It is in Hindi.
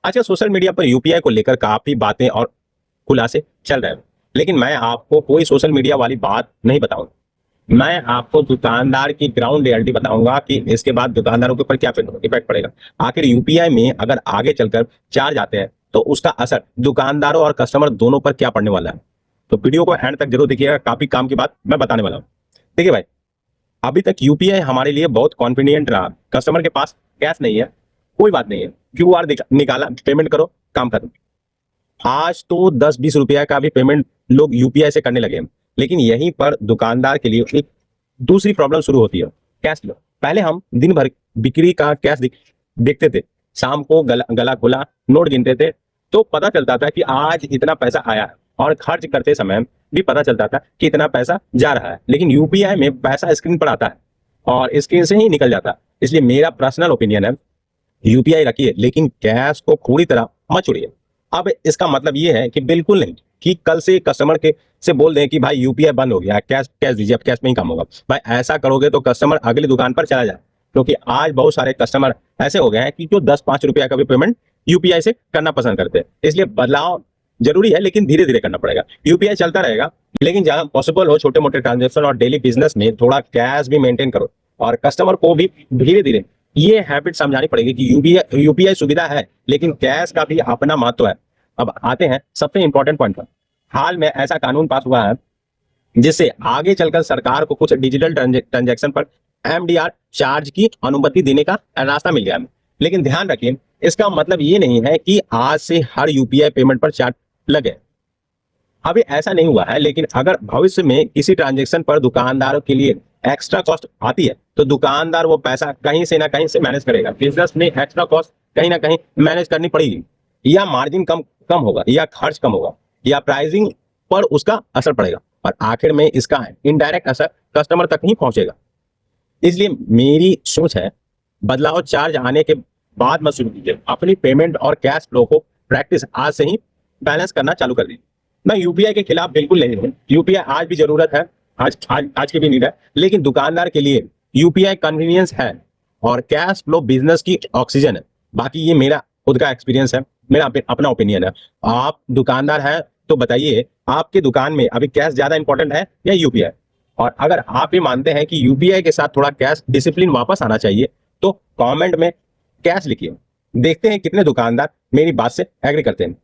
आजकल सोशल मीडिया पर यूपीआई को लेकर काफी बातें और खुलासे चल रहे हैं, लेकिन मैं आपको कोई सोशल मीडिया वाली बात नहीं बताऊंगा। मैं आपको दुकानदार की ग्राउंड रियलिटी बताऊंगा कि इसके बाद दुकानदारों के ऊपर क्या इफेक्ट पड़ेगा। आखिर यूपीआई में अगर आगे चलकर चार्ज आते हैं तो उसका असर दुकानदारों और कस्टमर दोनों पर क्या पड़ने वाला है। तो वीडियो को एंड तक जरूर देखिएगा, काफी काम की बात मैं बताने वाला हूँ। देखिए भाई, अभी तक यूपीआई हमारे लिए बहुत कॉन्फिडेंट रहा। कस्टमर के पास कैश नहीं है, कोई बात नहीं है, क्यूआर निकाला, पेमेंट करो, काम खत्म। आज तो 10-20 रुपया का भी पेमेंट लोग यूपीआई से करने लगे हैं। लेकिन यहीं पर दुकानदार के लिए एक दूसरी प्रॉब्लम शुरू होती है, कैश फ्लो। पहले हम दिन भर बिक्री का कैश देखते थे, शाम को गला खुला नोट गिनते थे तो पता चलता था कि आज इतना पैसा आया है, और खर्च करते समय भी पता चलता था कि इतना पैसा जा रहा है। लेकिन यूपीआई में पैसा स्क्रीन पर आता है और स्क्रीन से ही निकल जाता है। इसलिए मेरा पर्सनल ओपिनियन है, यूपीआई रखिए लेकिन कैश को पूरी तरह मत छोड़िए। अब इसका मतलब ये है कि बिल्कुल नहीं कि कल से कस्टमर के से बोल दें कि भाई यूपीआई बंद हो गया, कैश कैश दीजिए, अब कैश में ही काम होगा। भाई ऐसा करोगे तो कस्टमर अगली दुकान पर चला जाए, क्योंकि आज बहुत सारे कस्टमर ऐसे हो गए हैं कि जो 10-5 रुपया का भी पेमेंट यूपीआई से करना पसंद करते हैं। इसलिए बदलाव जरूरी है, लेकिन धीरे धीरे करना पड़ेगा। यूपीआई चलता रहेगा, लेकिन जहां पॉसिबल हो छोटे मोटे ट्रांजेक्शन और डेली बिजनेस में थोड़ा कैश भी मेंटेन करो, और कस्टमर को भी धीरे धीरे ये हैबिट समझानी पड़ेगी कि यूपीआई सुविधा है लेकिन कैश का भी अपना महत्व है। अब आते हैं सबसे इंपॉर्टेंट पॉइंट पर। हाल में ऐसा कानून पास हुआ है जिससे आगे चलकर सरकार को कुछ डिजिटल ट्रांजैक्शन पर एमडीआर चार्ज की अनुमति देने का रास्ता मिल गया है। लेकिन ध्यान रखिए, इसका मतलब ये नहीं है कि आज से हर यूपीआई पेमेंट पर चार्ज लगे। अभी ऐसा नहीं हुआ है, लेकिन अगर भविष्य में किसी ट्रांजैक्शन पर दुकानदारों के लिए एक्स्ट्रा कॉस्ट आती है तो दुकानदार वो पैसा कहीं से ना कहीं से मैनेज करेगा। बिजनेस में एक्स्ट्रा कॉस्ट कहीं ना कहीं मैनेज करनी पड़ेगी, या मार्जिन कम कम होगा, या खर्च कम होगा, या प्राइसिंग पर उसका असर पड़ेगा, और आखिर में इसका इनडायरेक्ट असर कस्टमर तक ही पहुंचेगा। इसलिए मेरी सोच है, बदलाव चार्ज आने के बाद मत शुरू कीजिए। अपनी पेमेंट और कैश फ्लो को प्रैक्टिस आज से ही बैलेंस करना चालू कर दीजिए। मैं यूपीआई के खिलाफ बिल्कुल नहीं हूँ, यूपीआई आज भी जरूरत है, आज की भी नीड है। लेकिन दुकानदार के लिए यूपीआई कन्वीनियंस है और कैश फ्लो बिजनेस की ऑक्सीजन है। बाकी ये मेरा खुद का एक्सपीरियंस है, मेरा अपना ओपिनियन है। आप दुकानदार हैं तो बताइए, आपके दुकान में अभी कैश ज्यादा इंपॉर्टेंट है या यूपीआई? और अगर आप भी मानते हैं कि यूपीआई के साथ थोड़ा कैश डिसिप्लिन वापस आना चाहिए तो कमेंट में कैश लिखिए। देखते हैं कितने दुकानदार मेरी बात से एग्री करते हैं।